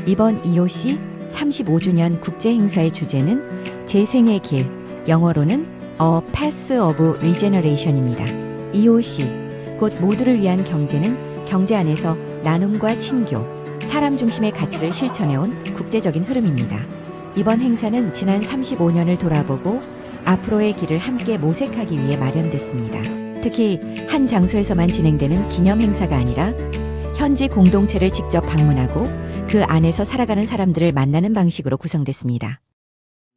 이번 EOC 35주년 국제 행사의 주제는 재생의 길, 영어로는 A Path of Regeneration입니다. EOC, 곧 모두를 위한 경제는 경제 안에서 나눔과 친교, 사람 중심의 가치를 실천해온 국제적인 흐름입니다. 이번 행사는 지난 35년을 돌아보고 앞으로의 길을 함께 모색하기 위해 마련됐습니다. 특히 한 장소에서만 진행되는 기념 행사가 아니라 현지 공동체를 직접 방문하고 그 안에서 살아가는 사람들을 만나는 방식으로 구성됐습니다.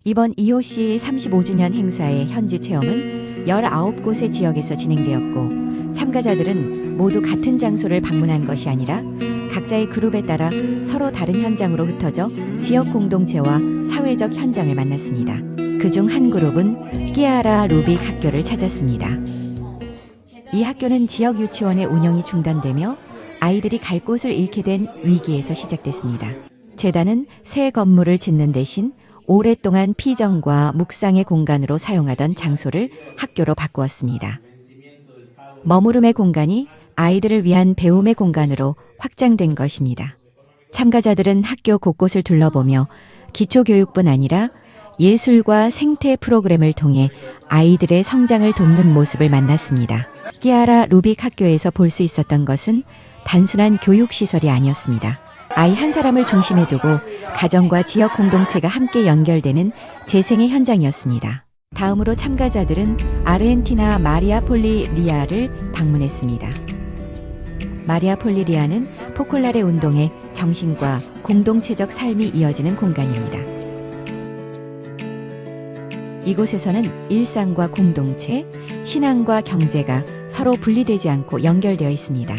이번 EOC 35주년 행사의 현지 체험은 19곳의 지역에서 진행되었고 참가자들은 모두 같은 장소를 방문한 것이 아니라 각자의 그룹에 따라 서로 다른 현장으로 흩어져 지역 공동체와 사회적 현장을 만났습니다. 그중 한 그룹은 끼아라 루빅 학교를 찾았습니다. 이 학교는 지역 유치원의 운영이 중단되며 아이들이 갈 곳을 잃게 된 위기에서 시작됐습니다. 재단은 새 건물을 짓는 대신 오랫동안 피정과 묵상의 공간으로 사용하던 장소를 학교로 바꾸었습니다. 머무름의 공간이 아이들을 위한 배움의 공간으로 확장된 것입니다. 참가자들은 학교 곳곳을 둘러보며 기초교육뿐 아니라 예술과 생태 프로그램을 통해 아이들의 성장을 돕는 모습을 만났습니다. 끼아라 루빅 학교에서 볼 수 있었던 것은 단순한 교육시설이 아니었습니다. 아이 한 사람을 중심에 두고 가정과 지역 공동체가 함께 연결되는 재생의 현장이었습니다. 다음으로 참가자들은 아르헨티나 마리아폴리리아를 방문했습니다. 마리아폴리리아는 포콜라레 운동의 정신과 공동체적 삶이 이어지는 공간입니다. 이곳에서는 일상과 공동체, 신앙과 경제가 서로 분리되지 않고 연결되어 있습니다.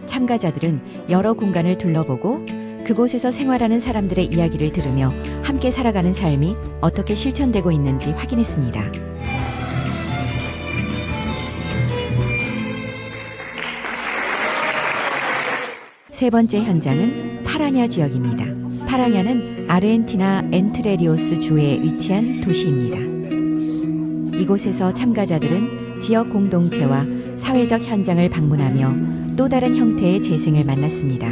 참가자들은 여러 공간을 둘러보고 그곳에서 생활하는 사람들의 이야기를 들으며 함께 살아가는 삶이 어떻게 실천되고 있는지 확인했습니다. 세 번째 현장은 파라냐 지역입니다. 파라냐는 아르헨티나 엔트레리오스 주에 위치한 도시입니다. 이곳에서 참가자들은 지역 공동체와 사회적 현장을 방문하며 또 다른 형태의 재생을 만났습니다.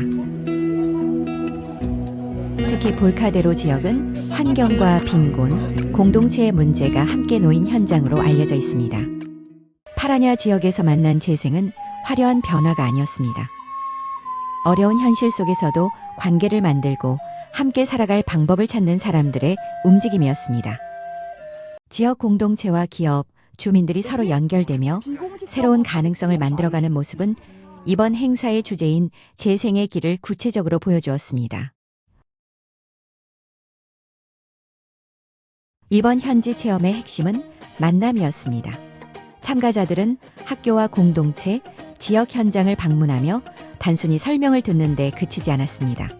특히 볼카데로 지역은 환경과 빈곤, 공동체의 문제가 함께 놓인 현장으로 알려져 있습니다. 파라냐 지역에서 만난 재생은 화려한 변화가 아니었습니다. 어려운 현실 속에서도 관계를 만들고 함께 살아갈 방법을 찾는 사람들의 움직임이었습니다. 지역 공동체와 기업, 주민들이 서로 연결되며 새로운 가능성을 만들어가는 모습은 이번 행사의 주제인 재생의 길을 구체적으로 보여주었습니다. 이번 현지 체험의 핵심은 만남이었습니다. 참가자들은 학교와 공동체, 지역 현장을 방문하며 단순히 설명을 듣는 데 그치지 않았습니다.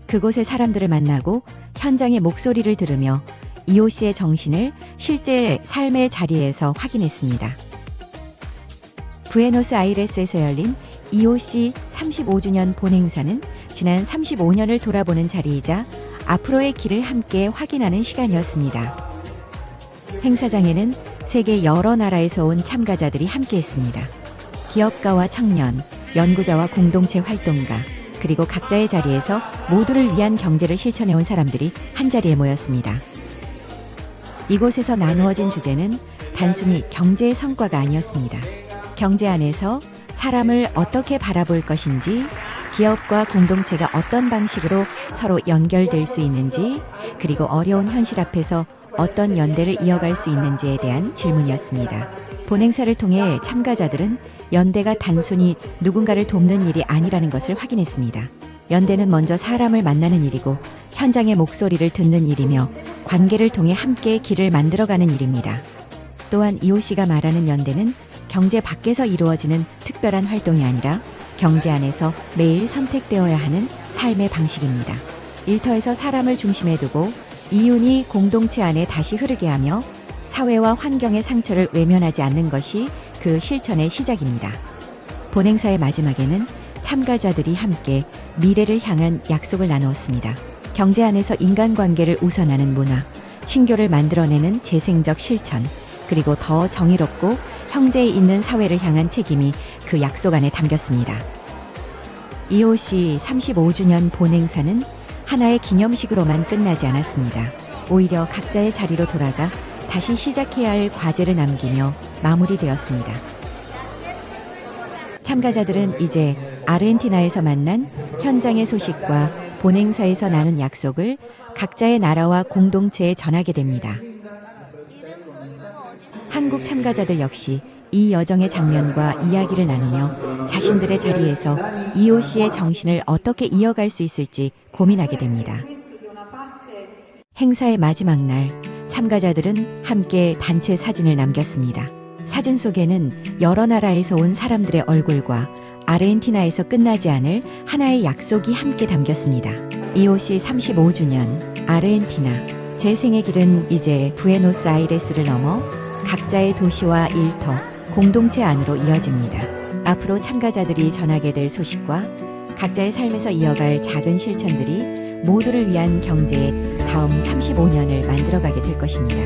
그곳의 사람들을 만나고 현장의 목소리를 들으며 EOC의 정신을 실제 삶의 자리에서 확인했습니다. 부에노스아이레스에서 열린 EOC 35주년 본행사는 지난 35년을 돌아보는 자리이자 앞으로의 길을 함께 확인하는 시간이었습니다. 행사장에는 세계 여러 나라에서 온 참가자들이 함께했습니다. 기업가와 청년, 연구자와 공동체 활동가, 그리고 각자의 자리에서 모두를 위한 경제를 실천해온 사람들이 한자리에 모였습니다. 이곳에서 나누어진 주제는 단순히 경제의 성과가 아니었습니다. 경제 안에서 사람을 어떻게 바라볼 것인지, 기업과 공동체가 어떤 방식으로 서로 연결될 수 있는지, 그리고 어려운 현실 앞에서 어떤 연대를 이어갈 수 있는지에 대한 질문이었습니다. 본행사를 통해 참가자들은 연대가 단순히 누군가를 돕는 일이 아니라는 것을 확인했습니다. 연대는 먼저 사람을 만나는 일이고 현장의 목소리를 듣는 일이며 관계를 통해 함께 길을 만들어가는 일입니다. 또한 EOC가 말하는 연대는 경제 밖에서 이루어지는 특별한 활동이 아니라 경제 안에서 매일 선택되어야 하는 삶의 방식입니다. 일터에서 사람을 중심에 두고 이윤이 공동체 안에 다시 흐르게 하며 사회와 환경의 상처를 외면하지 않는 것이 그 실천의 시작입니다. 본행사의 마지막에는 참가자들이 함께 미래를 향한 약속을 나누었습니다. 경제 안에서 인간관계를 우선하는 문화, 친교를 만들어내는 재생적 실천, 그리고 더 정의롭고 형제에 있는 사회를 향한 책임이 그 약속 안에 담겼습니다. EOC 35주년 본행사는 하나의 기념식으로만 끝나지 않았습니다. 오히려 각자의 자리로 돌아가 다시 시작해야 할 과제를 남기며 마무리되었습니다. 참가자들은 이제 아르헨티나에서 만난 현장의 소식과 본행사에서 나눈 약속을 각자의 나라와 공동체에 전하게 됩니다. 한국 참가자들 역시 이 여정의 장면과 이야기를 나누며 자신들의 자리에서 EOC의 정신을 어떻게 이어갈 수 있을지 고민하게 됩니다. 행사의 마지막 날, 참가자들은 함께 단체 사진을 남겼습니다. 사진 속에는 여러 나라에서 온 사람들의 얼굴과 아르헨티나에서 끝나지 않을 하나의 약속이 함께 담겼습니다. EOC 35주년 아르헨티나. 제 생의 길은 이제 부에노스아이레스를 넘어 각자의 도시와 일터, 공동체 안으로 이어집니다. 앞으로 참가자들이 전하게 될 소식과 각자의 삶에서 이어갈 작은 실천들이 모두를 위한 경제의 다음 35년을 만들어가게 될 것입니다.